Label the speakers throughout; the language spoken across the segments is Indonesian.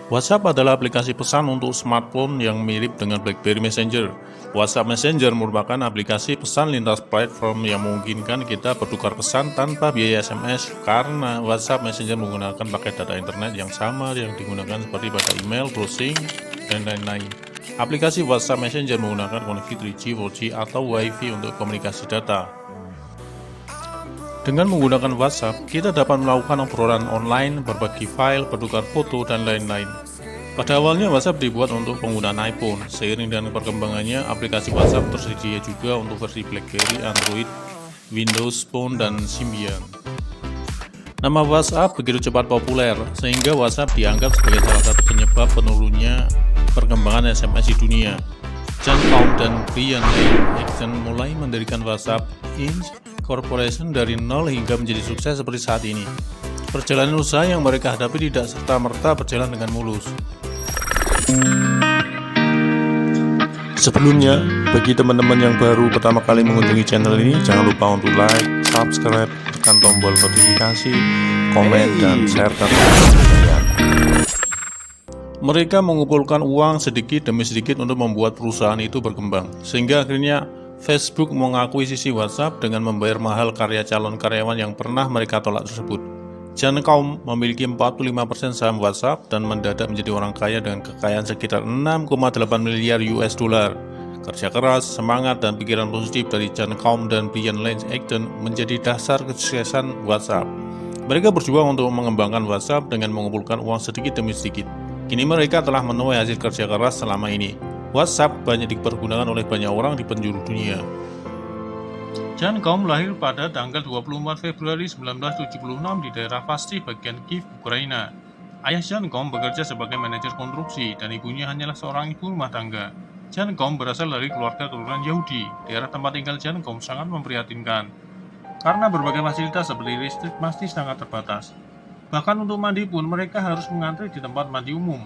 Speaker 1: WhatsApp adalah aplikasi pesan untuk smartphone yang mirip dengan BlackBerry Messenger. WhatsApp Messenger merupakan aplikasi pesan lintas platform yang memungkinkan kita bertukar pesan tanpa biaya SMS karena WhatsApp Messenger menggunakan paket data internet yang sama yang digunakan seperti pada email, browsing, dan lain-lain. Aplikasi WhatsApp Messenger menggunakan koneksi 3G, 4G, atau Wi-Fi untuk komunikasi data. Dengan menggunakan WhatsApp, kita dapat melakukan obrolan online, berbagi file, bertukar foto, dan lain-lain. Pada awalnya WhatsApp dibuat untuk penggunaan iPhone. Seiring dengan perkembangannya, aplikasi WhatsApp tersedia juga untuk versi BlackBerry, Android, Windows Phone, dan Symbian. Nama WhatsApp begitu cepat populer, sehingga WhatsApp dianggap sebagai salah satu penyebab penurunnya perkembangan SMS di dunia. John Cobb dan Brian Acton mulai mendirikan WhatsApp Inc. Corporation dari nol hingga menjadi sukses seperti saat ini. Perjalanan usaha yang mereka hadapi tidak serta-merta berjalan dengan mulus. Sebelumnya, bagi teman-teman yang baru pertama kali mengunjungi channel ini, jangan lupa untuk like, subscribe, tekan tombol notifikasi, komen, dan share ke teman-teman sekalian. Mereka mengumpulkan uang sedikit demi sedikit untuk membuat perusahaan itu berkembang, sehingga akhirnya Facebook mengakuisisi WhatsApp dengan membayar mahal karya calon karyawan yang pernah mereka tolak tersebut. John Cobb memiliki 45% saham WhatsApp dan mendadak menjadi orang kaya dengan kekayaan sekitar 6,8 miliar US dollar. Kerja keras, semangat, dan pikiran positif dari John Cobb dan Brian Acton menjadi dasar kesuksesan WhatsApp. Mereka berjuang untuk mengembangkan WhatsApp dengan mengumpulkan uang sedikit demi sedikit. Kini mereka telah menuai hasil kerja keras selama ini. WhatsApp banyak dipergunakan oleh banyak orang di penjuru dunia. John Cobb lahir pada tanggal 24 Februari 1976 di daerah Pasti, bagian Kiev, Ukraina. Ayah John Cobb bekerja sebagai manajer konstruksi dan ibunya hanyalah seorang ibu rumah tangga. John Cobb berasal dari keluarga keturunan Yahudi. Daerah tempat tinggal John Cobb sangat memprihatinkan karena berbagai fasilitas seperti listrik masih sangat terbatas. Bahkan untuk mandi pun mereka harus mengantri di tempat mandi umum.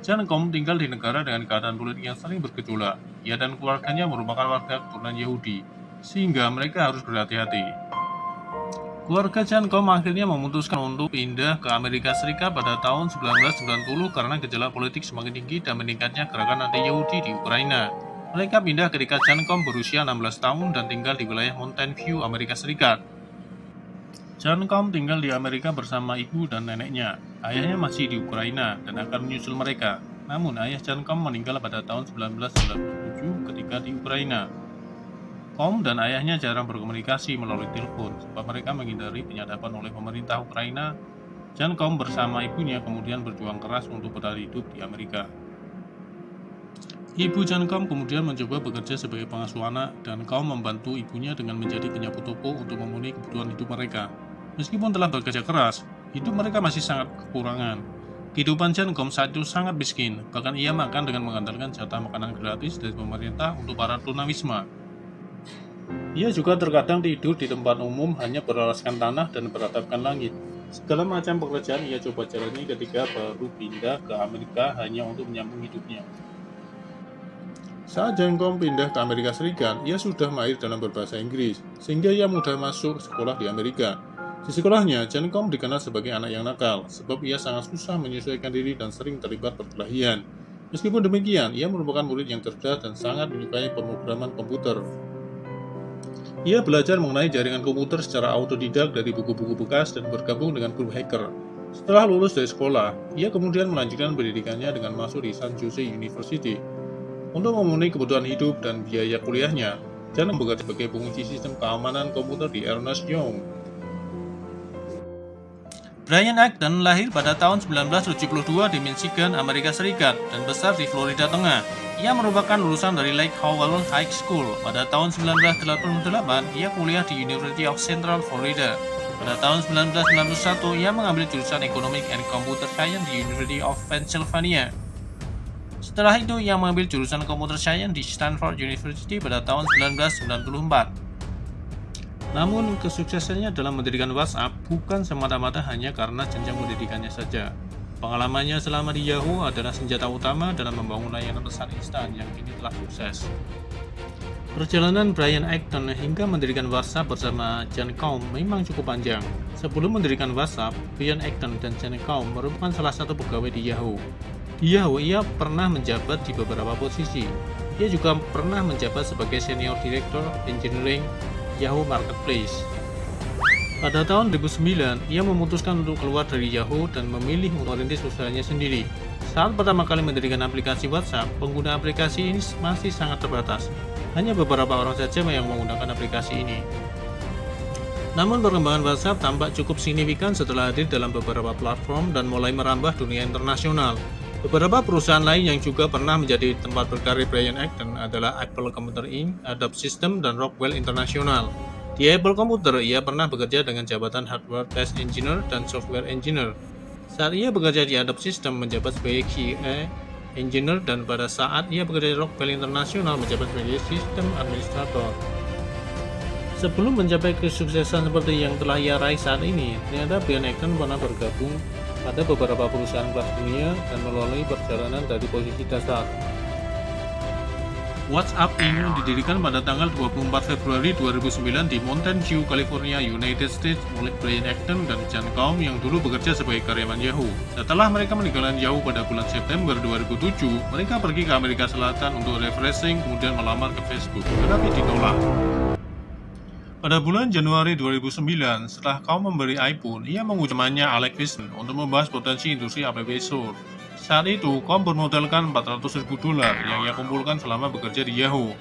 Speaker 1: John Cobb tinggal di negara dengan keadaan politik yang sering bergejolak. Ia dan keluarganya merupakan warga keturunan Yahudi, sehingga mereka harus berhati-hati. Keluarga John Cobb akhirnya memutuskan untuk pindah ke Amerika Serikat pada tahun 1990 karena gejolak politik semakin tinggi dan meningkatnya gerakan anti-Yahudi di Ukraina. Mereka pindah ketika John Cobb berusia 16 tahun dan tinggal di wilayah Mountain View, Amerika Serikat. John Cobb tinggal di Amerika bersama ibu dan neneknya. Ayahnya masih di Ukraina dan akan menyusul mereka. Namun ayah John Cobb meninggal pada tahun 1997 ketika di Ukraina. Cobb dan ayahnya jarang berkomunikasi melalui telepon sebab mereka menghindari penyadapan oleh pemerintah Ukraina. John Cobb bersama ibunya kemudian berjuang keras untuk bertahan hidup di Amerika. Ibu John Cobb kemudian mencoba bekerja sebagai pengasuh anak dan Cobb membantu ibunya dengan menjadi penyapu toko untuk memenuhi kebutuhan hidup mereka. Meskipun telah bekerja keras, hidup mereka masih sangat kekurangan. Kehidupan John Cobb saat itu sangat miskin, bahkan ia makan dengan mengandalkan jatah makanan gratis dari pemerintah untuk para tunawisma. Ia juga terkadang tidur di tempat umum hanya beralaskan tanah dan beratapkan langit. Segala macam pekerjaan ia coba jalani ketika baru pindah ke Amerika hanya untuk menyambung hidupnya. Saat John Cobb pindah ke Amerika Serikat, ia sudah mahir dalam berbahasa Inggris, sehingga ia mudah masuk sekolah di Amerika. Di sekolahnya, John Cobb dikenal sebagai anak yang nakal, sebab ia sangat susah menyesuaikan diri dan sering terlibat perkelahian. Meskipun demikian, ia merupakan murid yang cerdas dan sangat menyukai pemrograman komputer. Ia belajar mengenai jaringan komputer secara autodidak dari buku-buku bekas dan bergabung dengan grup hacker. Setelah lulus dari sekolah, ia kemudian melanjutkan pendidikannya dengan masuk di San Jose University. Untuk memenuhi kebutuhan hidup dan biaya kuliahnya, John bekerja sebagai penguji sistem keamanan komputer di Ernst Young. Brian Acton lahir pada tahun 1972 di Michigan, Amerika Serikat, dan besar di Florida Tengah. Ia merupakan lulusan dari Lake Howell High School. Pada tahun 1988, ia kuliah di University of Central Florida. Pada tahun 1991, ia mengambil jurusan Economic and Computer Science di University of Pennsylvania. Setelah itu, ia mengambil jurusan Computer Science di Stanford University pada tahun 1994. Namun, kesuksesannya dalam mendirikan WhatsApp bukan semata-mata hanya karena jenjang pendidikannya saja. Pengalamannya selama di Yahoo adalah senjata utama dalam membangun layanan pesan instan yang kini telah sukses. Perjalanan Brian Acton hingga mendirikan WhatsApp bersama John Cobb memang cukup panjang. Sebelum mendirikan WhatsApp, Brian Acton dan John Cobb merupakan salah satu pegawai di Yahoo. Di Yahoo, ia pernah menjabat di beberapa posisi. Ia juga pernah menjabat sebagai Senior Director Engineering Yahoo Marketplace. Pada tahun 2009, ia memutuskan untuk keluar dari Yahoo dan memilih merintis usahanya sendiri. Saat pertama kali mendirikan aplikasi WhatsApp, pengguna aplikasi ini masih sangat terbatas. Hanya beberapa orang saja yang menggunakan aplikasi ini. Namun perkembangan WhatsApp tampak cukup signifikan setelah hadir dalam beberapa platform dan mulai merambah dunia internasional. Beberapa perusahaan lain yang juga pernah menjadi tempat berkarir Brian Acton adalah Apple Computer Inc., Adobe Systems, dan Rockwell International. Di Apple Computer, ia pernah bekerja dengan jabatan Hardware Test Engineer dan Software Engineer. Saat ia bekerja di Adobe Systems menjabat sebagai QA Engineer, dan pada saat ia bekerja di Rockwell International menjabat sebagai System Administrator. Sebelum mencapai kesuksesan seperti yang telah ia raih saat ini, ternyata Brian Acton pernah bergabung pada beberapa perusahaan kelas dunia dan melalui perjalanan dari posisi dasar. WhatsApp ini didirikan pada tanggal 24 Februari 2009 di Mountain View, California, United States oleh Brian Acton dan John Combe yang dulu bekerja sebagai karyawan Yahoo. Setelah mereka meninggalkan Yahoo pada bulan September 2007, mereka pergi ke Amerika Selatan untuk refreshing kemudian melamar ke Facebook, tetapi ditolak. Pada bulan Januari 2009, setelah Combe memberi iPhone, ia mengucapkannya Alex Vision untuk membahas potensi industri App Store. Saat itu, Combe bermodalkan $400.000 yang ia kumpulkan selama bekerja di Yahoo.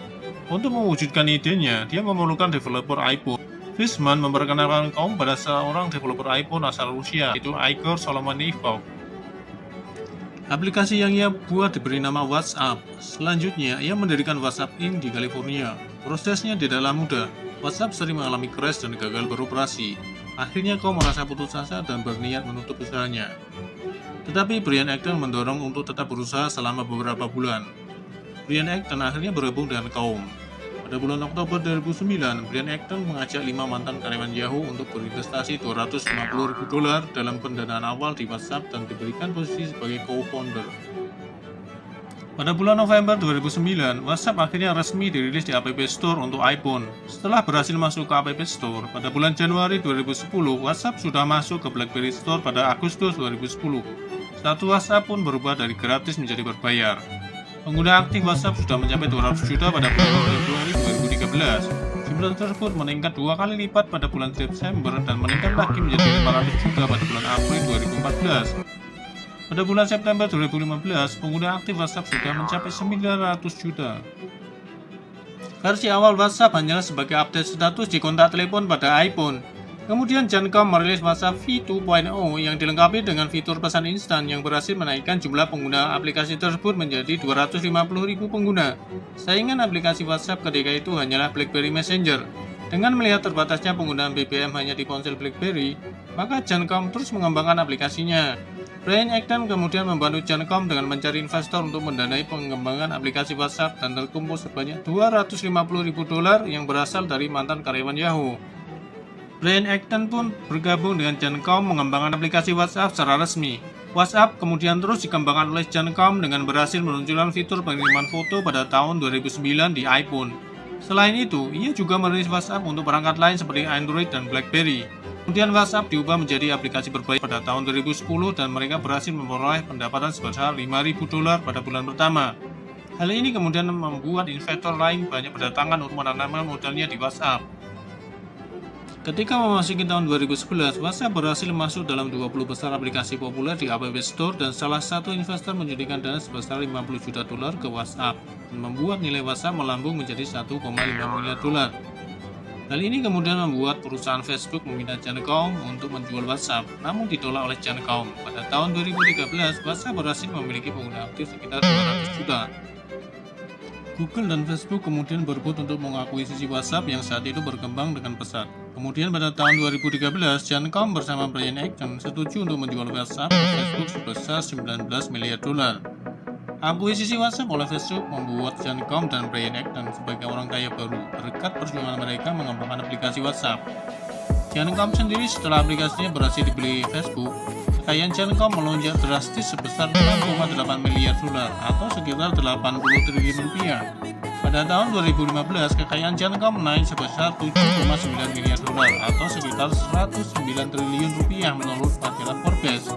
Speaker 1: Untuk mewujudkan idenya, dia memerlukan developer iPhone. Fishman memperkenalkan Combe pada seorang developer iPhone asal Rusia, yaitu Igor Solomonikov. Aplikasi yang ia buat diberi nama WhatsApp. Selanjutnya, ia mendirikan WhatsApp Inc. di California. Prosesnya tidaklah mudah. WhatsApp sering mengalami crash dan gagal beroperasi. Akhirnya Combe merasa putus asa dan berniat menutup usahanya. Tetapi Brian Acton mendorong untuk tetap berusaha selama beberapa bulan. Brian Acton akhirnya bergabung dengan Combe. Pada bulan Oktober 2009, Brian Acton mengajak 5 mantan karyawan Yahoo untuk berinvestasi $250.000 dalam pendanaan awal di WhatsApp dan diberikan posisi sebagai co-founder. Pada bulan November 2009, WhatsApp akhirnya resmi dirilis di App Store untuk iPhone. Setelah berhasil masuk ke App Store, pada bulan Januari 2010, WhatsApp sudah masuk ke BlackBerry Store pada Agustus 2010. Status WhatsApp pun berubah dari gratis menjadi berbayar. Pengguna aktif WhatsApp sudah mencapai 200 juta pada bulan Februari 2013. Jumlah tersebut meningkat 2 kali lipat pada bulan Desember dan meningkat lagi menjadi 500 juta pada bulan April 2014. Pada bulan September 2015, pengguna aktif WhatsApp sudah mencapai 900 juta. Versi awal WhatsApp hanyalah sebagai update status di kontak telepon pada iPhone. Kemudian John Combe merilis WhatsApp V2.0 yang dilengkapi dengan fitur pesan instan yang berhasil menaikkan jumlah pengguna aplikasi tersebut menjadi 250.000 pengguna. Saingan aplikasi WhatsApp ketika itu hanyalah BlackBerry Messenger. Dengan melihat terbatasnya penggunaan BBM hanya di ponsel BlackBerry, maka John Combe terus mengembangkan aplikasinya. Brian Acton kemudian membantu John Combe dengan mencari investor untuk mendanai pengembangan aplikasi WhatsApp dan terkumpul sebanyak $250.000 yang berasal dari mantan karyawan Yahoo. Brian Acton pun bergabung dengan John Combe mengembangkan aplikasi WhatsApp secara resmi. WhatsApp kemudian terus dikembangkan oleh John Combe dengan berhasil meluncurkan fitur pengiriman foto pada tahun 2009 di iPhone. Selain itu, ia juga merilis WhatsApp untuk perangkat lain seperti Android dan BlackBerry. Kemudian WhatsApp diubah menjadi aplikasi berbayar pada tahun 2010 dan mereka berhasil memperoleh pendapatan sebesar $5.000 pada bulan pertama. Hal ini kemudian membuat investor lain banyak berdatangan untuk menanamkan modalnya di WhatsApp. Ketika memasuki tahun 2011, WhatsApp berhasil masuk dalam 20 besar aplikasi populer di App Store dan salah satu investor menyuntikkan dana sebesar $50 juta ke WhatsApp dan membuat nilai WhatsApp melambung menjadi $1,5 miliar. Hal ini kemudian membuat perusahaan Facebook meminta John Combe untuk menjual WhatsApp, namun ditolak oleh John Combe. Pada tahun 2013, WhatsApp berhasil memiliki pengguna aktif sekitar 200 juta. Google dan Facebook kemudian berebut untuk mengakuisisi WhatsApp yang saat itu berkembang dengan pesat. Kemudian pada tahun 2013, John Combe bersama Brian Acton setuju untuk menjual WhatsApp ke Facebook sebesar $19 miliar. Akuisisi WhatsApp oleh Facebook membuat John Combe dan Brian Acton sebagai orang kaya baru berkat perjuangan mereka mengembangkan aplikasi WhatsApp. John Combe sendiri setelah aplikasinya berhasil dibeli Facebook, kekayaan John Combe melonjak drastis sebesar $6,8 miliar atau sekitar 80 triliun rupiah. Pada tahun 2015, kekayaan John Combe naik sebesar $7,9 miliar atau sekitar 109 triliun rupiah menurut majalah Forbes.